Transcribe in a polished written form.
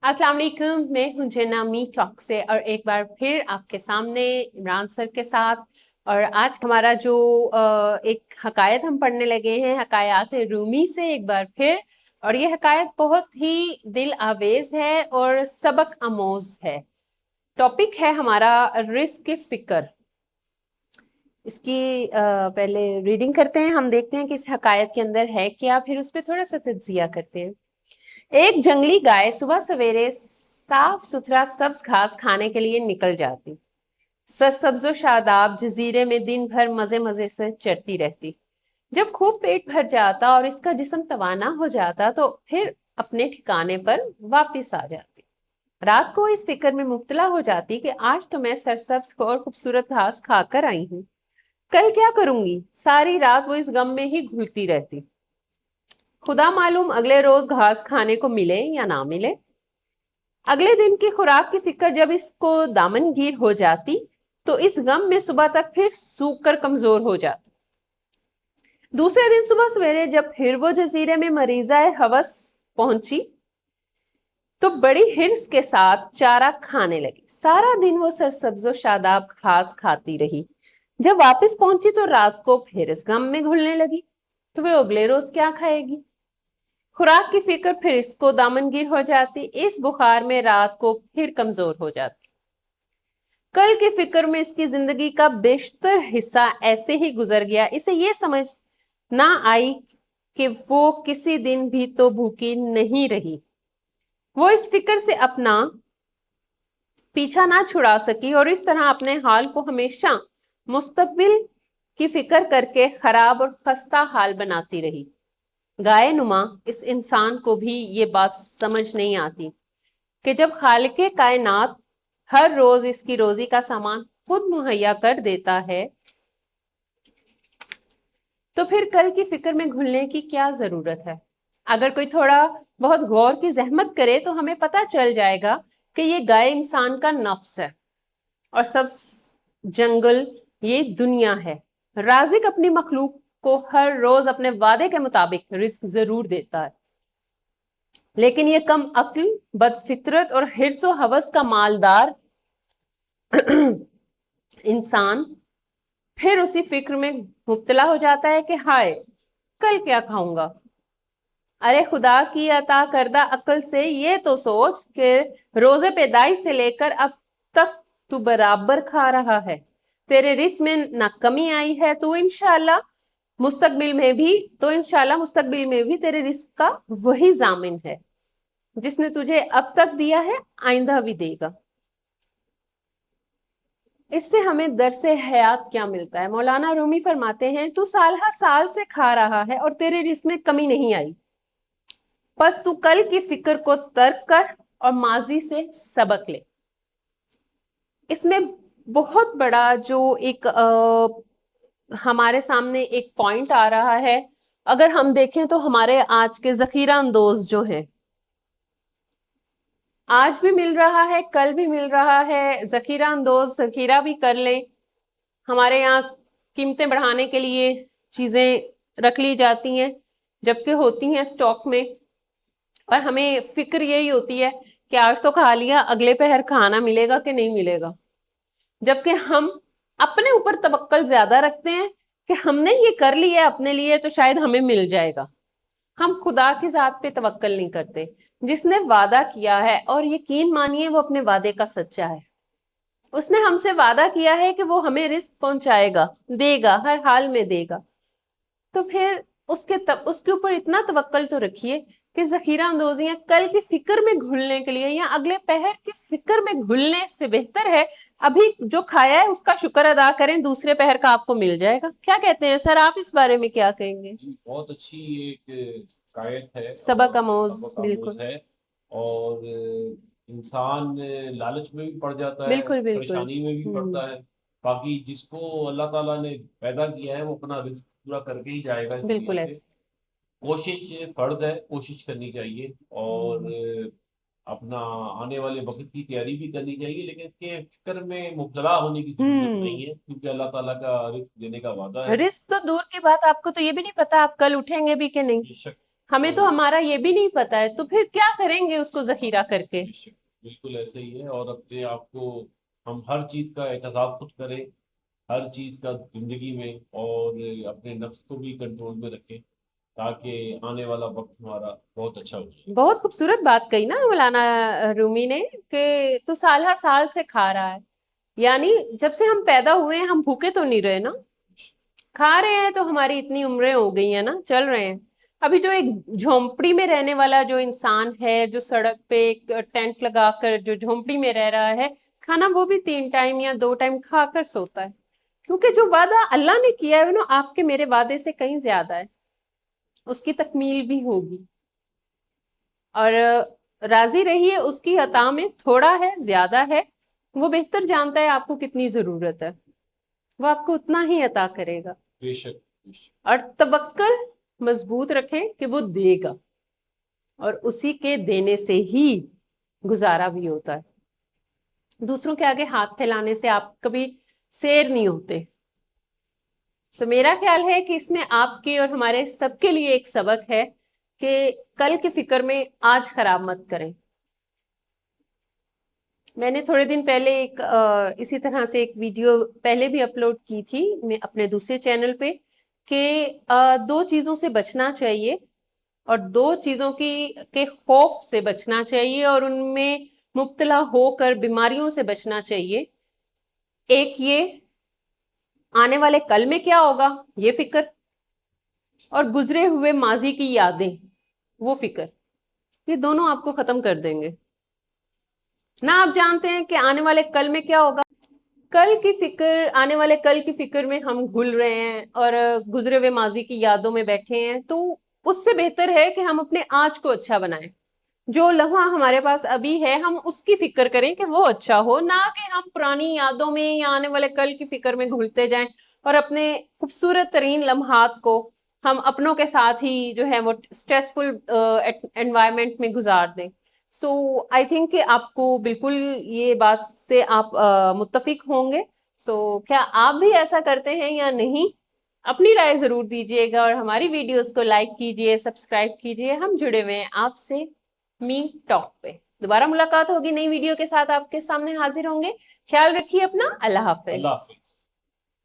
अस्सलाम वालेकुम, मैं हूं जना मी टॉक से और एक बार फिर आपके सामने इमरान सर के साथ। और आज हमारा जो एक हकायत हम पढ़ने लगे हैं, हकायात रूमी से एक बार फिर। और ये हकायत बहुत ही दिल आवेज है और सबक आमोज है। टॉपिक है हमारा रिस्क फिक्र। इसकी पहले रीडिंग करते हैं, हम देखते हैं कि इस हकायत के अंदर है क्या, फिर उस पर थोड़ा सा तज्जिया करते हैं। एक जंगली गाय सुबह सवेरे साफ सुथरा सब्ज घास खाने के लिए निकल जाती। सरसब्जो शादाब जजीरे में दिन भर मजे मजे से चरती रहती। जब खूब पेट भर जाता और इसका जिस्म तवाना हो जाता तो फिर अपने ठिकाने पर वापस आ जाती। रात को इस फिक्र में मुब्तला हो जाती कि आज तो मैं सरसब्ज और खूबसूरत घास खाकर आई हूँ, कल क्या करूंगी। सारी रात वो इस गम में ही घुलती रहती। खुदा मालूम अगले रोज घास खाने को मिले या ना मिले। अगले दिन की खुराक की फिक्र जब इसको दामनगीर हो जाती तो इस गम में सुबह तक फिर सूख कर कमजोर हो जाती। दूसरे दिन सुबह सवेरे जब फिर वो जजीरे में मरीजा हवस पहुंची तो बड़ी हिर्स के साथ चारा खाने लगी। सारा दिन वो सरसब्जो शादाब घास खाती रही। जब वापस पहुंची तो रात को फिर इस गम में घुलने लगी तो वे अगले रोज क्या खाएगी। खुराक की फिक्र फिर इसको दामनगीर हो जाती। इस बुखार में रात को फिर कमजोर हो जाती। कल की फिक्र में इसकी जिंदगी का बेशतर हिस्सा ऐसे ही गुजर गया। इसे ये समझ ना आई कि वो किसी दिन भी तो भूखी नहीं रही। वो इस फिक्र से अपना पीछा ना छुड़ा सकी और इस तरह अपने हाल को हमेशा मुस्तकबिल की फिक्र करके खराब और खस्ता हाल बनाती रही। गाय नुमा इस इंसान को भी ये बात समझ नहीं आती कि जब खालिके कायनात हर रोज इसकी रोजी का सामान खुद मुहैया कर देता है तो फिर कल की फिक्र में घुलने की क्या जरूरत है। अगर कोई थोड़ा बहुत गौर की जहमत करे तो हमें पता चल जाएगा कि ये गाय इंसान का नफ्स है और सब जंगल ये दुनिया है। राजिक अपनी मखलूक को हर रोज अपने वादे के मुताबिक रिस्क जरूर देता है, लेकिन ये कम अक्ल, बदफितरत और हिर्सो हवस का मालदार इंसान फिर उसी फिक्र में मुब्तला हो जाता है कि हाय कल क्या खाऊंगा। अरे खुदा की अता करदा अक्ल से ये तो सोच कि रोजे पैदाइश से लेकर अब तक तू बराबर खा रहा है। तेरे रिस्क में ना कमी आई है। तो इंशाल्लाह मुस्तकबिल में भी तेरे रिस्क का वही जामिन है जिसने तुझे अब तक दिया है, आइंदा भी देगा। इससे हमें दरसे हयात क्या मिलता है। मौलाना रूमी फरमाते हैं, तू साल हर साल से खा रहा है और तेरे रिस्क में कमी नहीं आई। बस तू कल की फिक्र को तर्क कर और माजी से सबक ले। इसमें बहुत बड़ा जो एक हमारे सामने एक पॉइंट आ रहा है। अगर हम देखें तो हमारे आज के जखीरा अंदोज जो हैं, आज भी मिल रहा है, कल भी मिल रहा है। जखीरा अंदोज जखीरा भी कर ले। हमारे यहाँ कीमतें बढ़ाने के लिए चीजें रख ली जाती हैं जबकि होती हैं स्टॉक में, और हमें फिक्र यही होती है कि आज तो खा लिया, अगले पहर खाना मिलेगा कि नहीं मिलेगा। जबकि हम अपने ऊपर तवक्कल ज्यादा रखते हैं कि हमने ये कर लिया अपने लिए तो शायद हमें मिल जाएगा। हम खुदा की जात पे तवक्कल नहीं करते जिसने वादा किया है, और यकीन मानिए वो अपने वादे का सच्चा है। उसने हमसे वादा किया है कि वो हमें रिस्क पहुंचाएगा, देगा, हर हाल में देगा। तो फिर उसके ऊपर इतना तवक्कल तो रखिए कि जखीरा अंदोजियां कल की फिक्र में घुलने के लिए या अगले पहर की फिक्र में घुलने से बेहतर है अभी जो खाया है उसका शुक्र अदा करें, दूसरे पहर का आपको मिल जाएगा। क्या कहते हैं सर, आप इस बारे में क्या कहेंगे? बहुत अच्छी एक कायत है सबक और आमोज, सबक आमूज बिल्कुल है। और इंसान लालच में भी पड़ जाता है, बिल्कुल बिल्कुल। परेशानी में भी पड़ता है। बाकी जिसको अल्लाह ताला ने पैदा किया है वो अपना रिस्क पूरा करके ही जाएगा इस दुनिया बिल्कुल से। ऐसे। कोशिश फर्ज है, कोशिश करनी चाहिए और अपना आने वाले वक्त की तैयारी भी करनी चाहिए, लेकिन इसके फिक्र में मुब्तला होने की जरूरत नहीं है क्योंकि अल्लाह ताला का रिस्क देने का वादा है। रिस्क तो दूर की बात, आपको तो ये भी नहीं पता आप कल उठेंगे भी कि नहीं। बेशक ہمیں تو ہمارا یہ بھی نہیں پتا ہے، تو پھر کیا کریں گے اس کو ذخیرہ کر کے؟ بالکل ایسے ہی ہے، اور اپنے آپ کو ہم ہر چیز کا احتساب خود کریں، ہر چیز کا زندگی میں، اور اپنے نفس کو بھی کنٹرول میں رکھیں تاکہ آنے والا وقت ہمارا بہت اچھا ہو جائے۔ بہت خوبصورت بات کہی نا مولانا رومی نے، کہ تو سالہ سال سے کھا رہا ہے، یعنی جب سے ہم پیدا ہوئے ہیں ہم بھوکے تو نہیں رہے نا، کھا رہے ہیں تو ہماری اتنی عمریں ہو گئی ہیں نا، چل رہے ہیں۔ ابھی جو ایک جھونپڑی میں رہنے والا جو انسان ہے، جو سڑک پہ ایک ٹینٹ لگا کر جو جھونپڑی میں رہ رہا ہے، کھانا وہ بھی 3 ٹائم یا 2 ٹائم کھا کر سوتا ہے، کیونکہ جو وعدہ اللہ نے کیا ہے نا آپ کے میرے وعدے سے کہیں زیادہ ہے، اس کی تکمیل بھی ہوگی، اور راضی رہیے، اس کی عطا میں تھوڑا ہے زیادہ ہے، وہ بہتر جانتا ہے آپ کو کتنی ضرورت ہے، وہ آپ کو اتنا ہی عطا کرے گا۔ بے شک، بے شک۔ اور توکل مضبوط رکھیں کہ وہ دے گا، اور اسی کے دینے سے ہی گزارا بھی ہوتا ہے، دوسروں کے آگے ہاتھ پھیلانے سے آپ کبھی سیر نہیں ہوتے۔ تو میرا خیال ہے کہ اس میں آپ کے اور ہمارے سب کے لیے ایک سبق ہے کہ کل کی فکر میں آج خراب مت کریں۔ میں نے تھوڑے دن پہلے ایک اسی طرح سے ایک ویڈیو پہلے بھی اپلوڈ کی تھی میں اپنے دوسرے چینل پہ، کہ 2 چیزوں سے بچنا چاہیے، اور 2 چیزوں کے خوف سے بچنا چاہیے، اور ان میں مبتلا ہو کر بیماریوں سے بچنا چاہیے۔ ایک یہ آنے والے کل میں کیا ہوگا یہ فکر، اور گزرے ہوئے ماضی کی یادیں وہ فکر، یہ دونوں آپ کو ختم کر دیں گے۔ نہ آپ جانتے ہیں کہ آنے والے کل میں کیا ہوگا، کل کی فکر، آنے والے کل کی فکر میں ہم گھل رہے ہیں اور گزرے ہوئے ماضی کی یادوں میں بیٹھے ہیں، تو اس سے بہتر ہے کہ ہم اپنے آج کو اچھا بنائیں، جو لمحہ ہمارے پاس ابھی ہے ہم اس کی فکر کریں کہ وہ اچھا ہو، نہ کہ ہم پرانی یادوں میں یا آنے والے کل کی فکر میں گھلتے جائیں اور اپنے خوبصورت ترین لمحات کو ہم اپنوں کے ساتھ ہی جو ہے وہ اسٹریسفل انوائرمنٹ میں گزار دیں۔ سو آئی تھنک کہ آپ کو بالکل یہ بات سے آپ متفق ہوں گے۔ سو کیا آپ بھی ایسا کرتے ہیں یا نہیں؟ اپنی رائے ضرور دیجیے گا، اور ہماری ویڈیوز کو لائک کیجیے، سبسکرائب کیجیے۔ ہم جڑے ہوئے ہیں آپ سے می ٹاک پہ، دوبارہ ملاقات ہوگی نئی ویڈیو کے ساتھ، آپ کے سامنے حاضر ہوں گے۔ خیال رکھیے اپنا، اللہ حافظ۔ اللہ حافظ۔